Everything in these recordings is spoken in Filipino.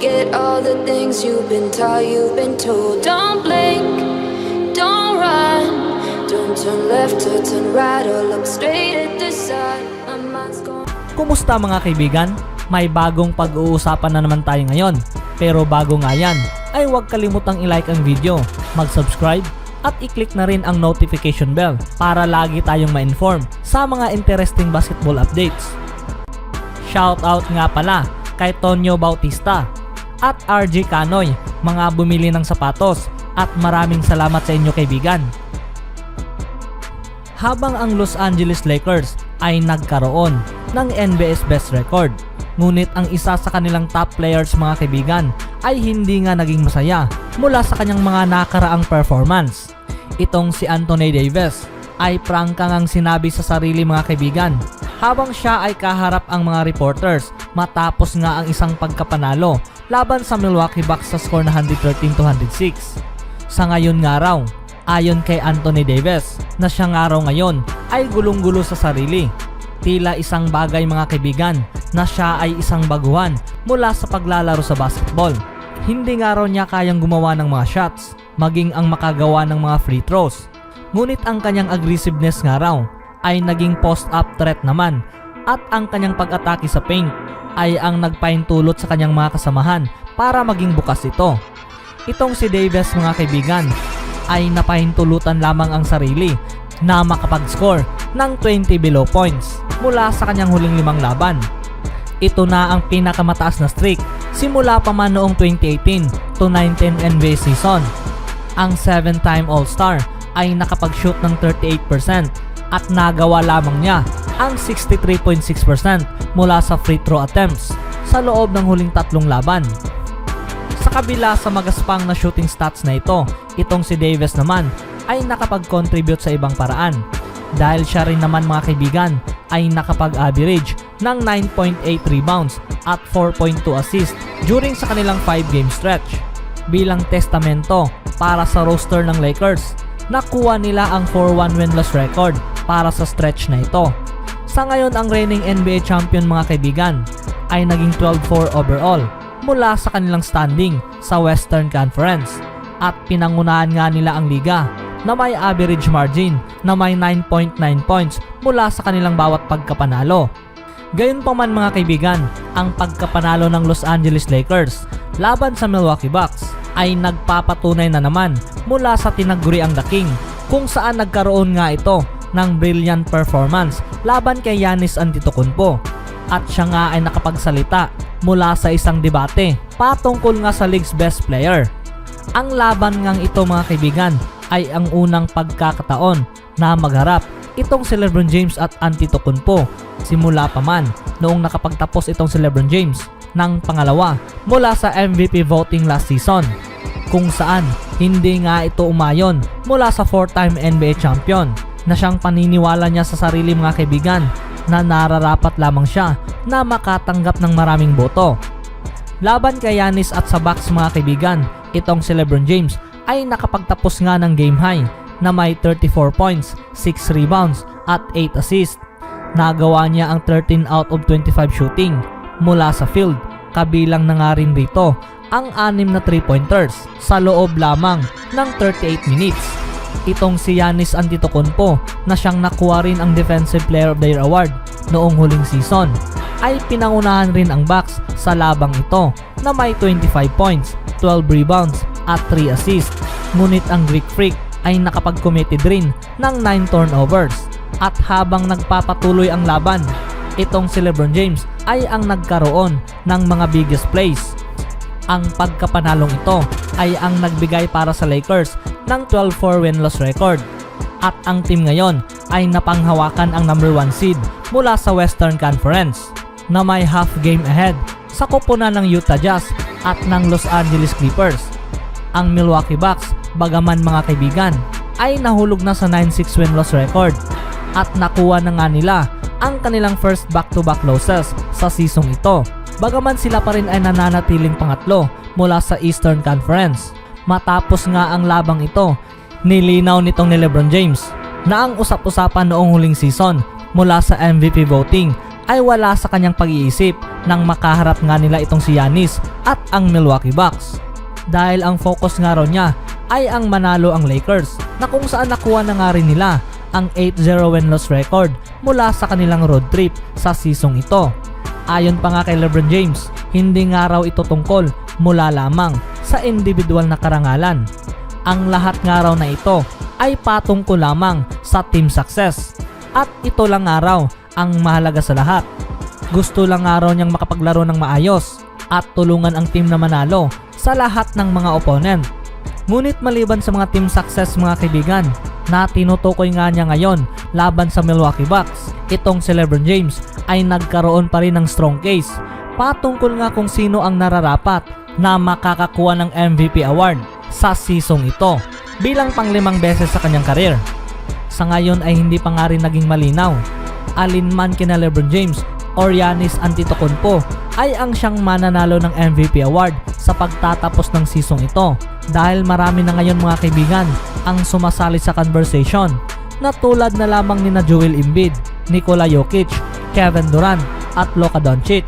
Forget all the things you've been taught, you've been told. Don't blink, don't run, don't turn left or turn right or look straight at the sun. My mind's gone. Kumusta mga kaibigan? May bagong pag-uusapan na naman tayo ngayon. Pero bago nga yan, ay huwag kalimutang i-like ang video, mag-subscribe, at i-click na rin ang notification bell para lagi tayong ma-inform sa mga interesting basketball updates. Shoutout nga pala kay Tonyo Bautista at RJ Canoy, mga bumili ng sapatos, at maraming salamat sa inyo kaibigan. Habang ang Los Angeles Lakers ay nagkaroon ng NBA's best record, ngunit ang isa sa kanilang top players mga kaibigan ay hindi nga naging masaya mula sa kanyang mga nakaraang performance. Itong si Anthony Davis ay prangka ngang sinabi sa sarili mga kaibigan habang siya ay kaharap ang mga reporters matapos nga ang isang pagkapanalo laban sa Milwaukee Bucks sa score na 113-106. Sa ngayon nga raw, ayon kay Anthony Davis, na siya nga raw ngayon ay gulong-gulo sa sarili. Tila isang bagay mga kaibigan na siya ay isang baguhan mula sa paglalaro sa basketball. Hindi nga raw niya kayang gumawa ng mga shots, maging ang makagawa ng mga free throws. Ngunit ang kanyang aggressiveness nga raw ay naging post-up threat naman, at ang kanyang pag-atake sa paint ay ang nagpahintulot sa kanyang mga kasamahan para maging bukas ito. Itong si Davis mga kaibigan ay napahintulutan lamang ang sarili na makapag-score ng 20 below points mula sa kanyang huling 5 laban. Ito na ang pinakamataas na streak simula pa man noong 2018 to 19 NBA season. Ang 7-time All-Star ay nakapag-shoot ng 38% at nagawa lamang niya ang 63.6% mula sa free throw attempts sa loob ng huling 3 laban. Sa kabila sa magaspang na shooting stats na ito, itong si Davis naman ay nakapag-contribute sa ibang paraan dahil siya rin naman mga kaibigan ay nakapag-average ng 9.8 rebounds at 4.2 assists during sa kanilang 5-game stretch. Bilang testamento para sa roster ng Lakers, nakuha nila ang 4-1 winless record para sa stretch na ito. Sa ngayon, ang reigning NBA champion mga kaibigan ay naging 12-4 overall mula sa kanilang standing sa Western Conference, at pinangunahan nga nila ang liga na may average margin na may 9.9 points mula sa kanilang bawat pagkapanalo. Gayunpaman mga kaibigan, ang pagkapanalo ng Los Angeles Lakers laban sa Milwaukee Bucks ay nagpapatunay na naman mula sa tinaguriang The King, kung saan nagkaroon nga ito ng brilliant performance laban kay Giannis Antetokounmpo, at siya nga ay nakapagsalita mula sa isang debate patungkol nga sa league's best player. Ang laban ngang ito mga kaibigan ay ang unang pagkakataon na magharap itong si LeBron James at Antetokounmpo simula pa man noong nakapagtapos itong si LeBron James ng pangalawa mula sa MVP voting last season, kung saan hindi nga ito umayon mula sa 4-time NBA champion na siyang paniniwala niya sa sarili mga kaibigan na nararapat lamang siya na makatanggap ng maraming boto. Laban kay Giannis at sa Bucks mga kaibigan, itong si LeBron James ay nakapagtapos nga ng game high na may 34 points, 6 rebounds at 8 assists. Nagawa niya ang 13 out of 25 shooting mula sa field, kabilang na nga rin rito ang 6 na 3-pointers sa loob lamang ng 38 minutes. Itong si Giannis Antetokounmpo na siyang nakuha rin ang Defensive Player of the Year award noong huling season ay pinangunahan rin ang Bucks sa labang ito na may 25 points, 12 rebounds at 3 assists. Ngunit ang Greek Freak ay nakapag-committed rin ng 9 turnovers, at habang nagpapatuloy ang laban, itong si LeBron James ay ang nagkaroon ng mga biggest plays. Ang pagkapanalong ito ay ang nagbigay para sa Lakers ng 12-4 win-loss record, at ang team ngayon ay napanghawakan ang number 1 seed mula sa Western Conference na may half game ahead sa koponan ng Utah Jazz at ng Los Angeles Clippers. Ang Milwaukee Bucks, bagaman mga kaibigan, ay nahulog na sa 9-6 win-loss record, at nakuha na nga nila ang kanilang first back-to-back losses sa season ito, bagaman sila pa rin ay nananatiling pangatlo mula sa Eastern Conference. Matapos nga ang labang ito, nilinaw nitong ni LeBron James na ang usap-usapan noong huling season mula sa MVP voting ay wala sa kanyang pag-iisip nang makaharap nga nila itong si Giannis at ang Milwaukee Bucks. Dahil ang focus nga raw niya ay ang manalo ang Lakers, na kung saan nakuha na nga rin nila ang 8-0 win-loss record mula sa kanilang road trip sa seasong ito. Ayon pa nga kay LeBron James, hindi nga raw ito tungkol mula lamang sa individual na karangalan. Ang lahat nga raw na ito ay patungkol lamang sa team success, at ito lang nga raw ang mahalaga sa lahat. Gusto lang nga raw niyang makapaglaro ng maayos at tulungan ang team na manalo sa lahat ng mga opponent. Ngunit maliban sa mga team success mga kaibigan na tinutukoy nga niya ngayon laban sa Milwaukee Bucks, itong si LeBron James ay nagkaroon pa rin ng strong case patungkol nga kung sino ang nararapat na makakakuha ng MVP award sa seasong ito bilang pang-5 beses sa kanyang karir. Sa ngayon ay hindi pa nga rin naging malinaw alinman kina LeBron James or Giannis Antetokounmpo ay ang siyang mananalo ng MVP award sa pagtatapos ng seasong ito, dahil marami na ngayon mga kaibigan ang sumasali sa conversation na tulad na lamang nina Joel Embiid, Nikola Jokic, Kevin Durant at Luka Doncic.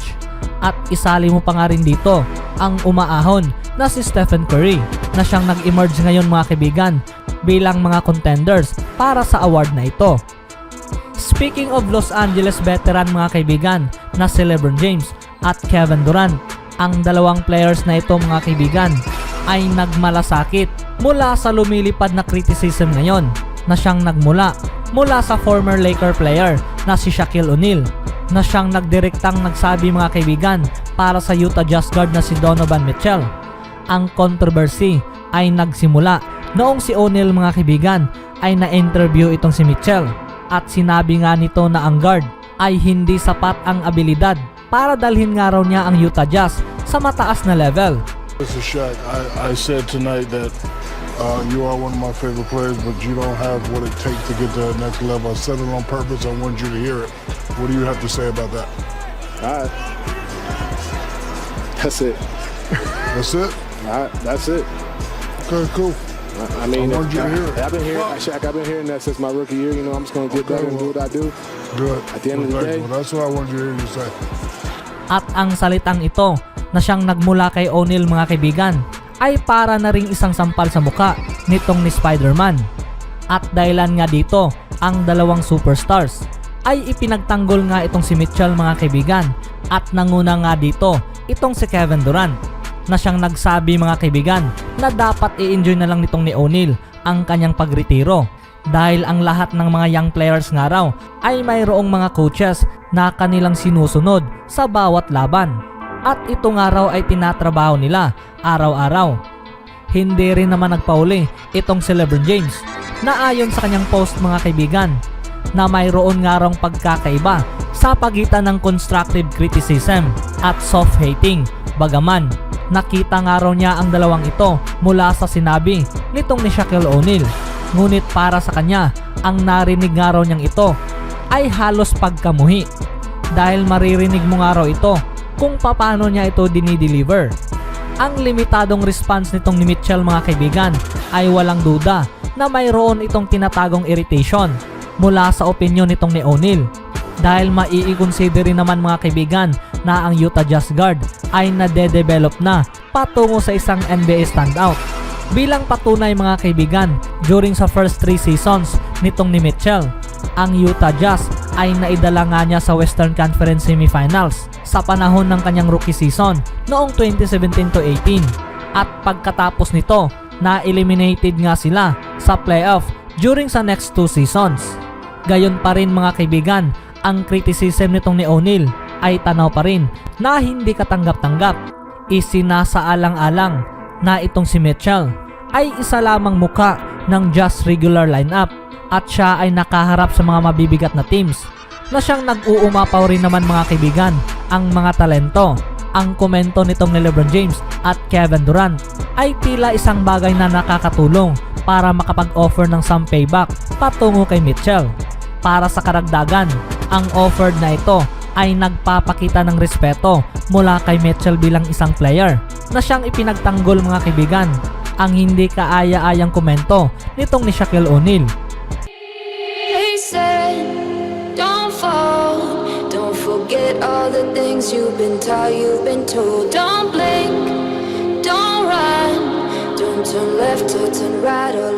At isali mo pa nga rin dito ang umaahon na si Stephen Curry na siyang nag-emerge ngayon mga kaibigan bilang mga contenders para sa award na ito. Speaking of Los Angeles veteran mga kaibigan na si LeBron James at Kevin Durant, ang dalawang players na ito mga kaibigan ay nagmalasakit mula sa lumilipad na criticism ngayon na siyang nagmula mula sa former Laker player na si Shaquille O'Neal, na siyang nagdirektang nagsabi mga kaibigan para sa Utah Jazz guard na si Donovan Mitchell. Ang controversy ay nagsimula noong si O'Neal mga kaibigan ay na-interview itong si Mitchell, at sinabi nga nito na ang guard ay hindi sapat ang abilidad para dalhin nga raw niya ang Utah Jazz sa mataas na level. This is Shaq. I said tonight that you are one of my favorite players, but you don't have what it takes to get to the next level. I said it on purpose. I wanted you to hear it. What do you have to say about that? All right. That's it. That's it? All right. That's it. Okay, cool. I mean, I wanted you to hear it. I've been hearing, Shaq, I've been hearing that since my rookie year. You know, I'm just going to get better and do what I do. Good. At the end of the day. Well, that's what I wanted you to hear you say. At ang salitang ito na siyang nagmula kay O'Neal mga kaibigan ay para na ring isang sampal sa muka nitong ni Spider-Man. At dahilan nga dito, ang dalawang superstars ay ipinagtanggol nga itong si Mitchell mga kaibigan, at nanguna nga dito itong si Kevin Durant, na siyang nagsabi mga kaibigan na dapat i-enjoy na lang nitong ni O'Neal ang kanyang pagretiro, dahil ang lahat ng mga young players nga raw ay mayroong mga coaches na kanilang sinusunod sa bawat laban, at ito nga raw ay tinatrabaho nila araw-araw. Hindi rin naman nagpauli itong si LeBron James, na ayon sa kanyang post mga kaibigan na mayroon nga raw pagkakaiba sa pagitan ng constructive criticism at soft hating, bagaman nakita nga raw niya ang dalawang ito mula sa sinabi nitong ni Shaquille O'Neal. Ngunit para sa kanya, ang narinig nga raw niyang ito ay halos pagkamuhi, dahil maririnig mo nga raw ito kung paano niya ito dinideliver. Ang limitadong response nitong ni Mitchell mga kaibigan ay walang duda na mayroon itong tinatagong irritation mula sa opinion nitong ni O'Neal, dahil mai-consider rin naman mga kaibigan na ang Utah Jazz guard ay nade-develop na patungo sa isang NBA standout. Bilang patunay mga kaibigan, during sa first 3 seasons nitong ni Mitchell, ang Utah Jazz ay naidala nga niya sa Western Conference Semifinals sa panahon ng kanyang rookie season noong 2017-18, at pagkatapos nito, na-eliminated nga sila sa playoff during sa next 2 seasons. Gayon pa rin mga kaibigan, ang criticism nitong ni O'Neal ay tanaw pa rin na hindi katanggap-tanggap. Isinasaalang-alang na itong si Mitchell ay isa lamang muka ng Jazz regular lineup, at siya ay nakaharap sa mga mabibigat na teams, na siyang nag-uumapaw rin naman mga kaibigan ang mga talento. Ang komento nitong ni LeBron James at Kevin Durant ay tila isang bagay na nakakatulong para makapag-offer ng some payback patungo kay Mitchell. Para sa karagdagan, ang offered na ito ay nagpapakita ng respeto mula kay Mitchell bilang isang player, na siyang ipinagtanggol mga kaibigan ang hindi kaaya-ayang komento nitong ni Shaquille They said, don't fall, don't forget forget all the things you've been taught, you've been told. Don't blink, don't run, don't turn left or turn right or look.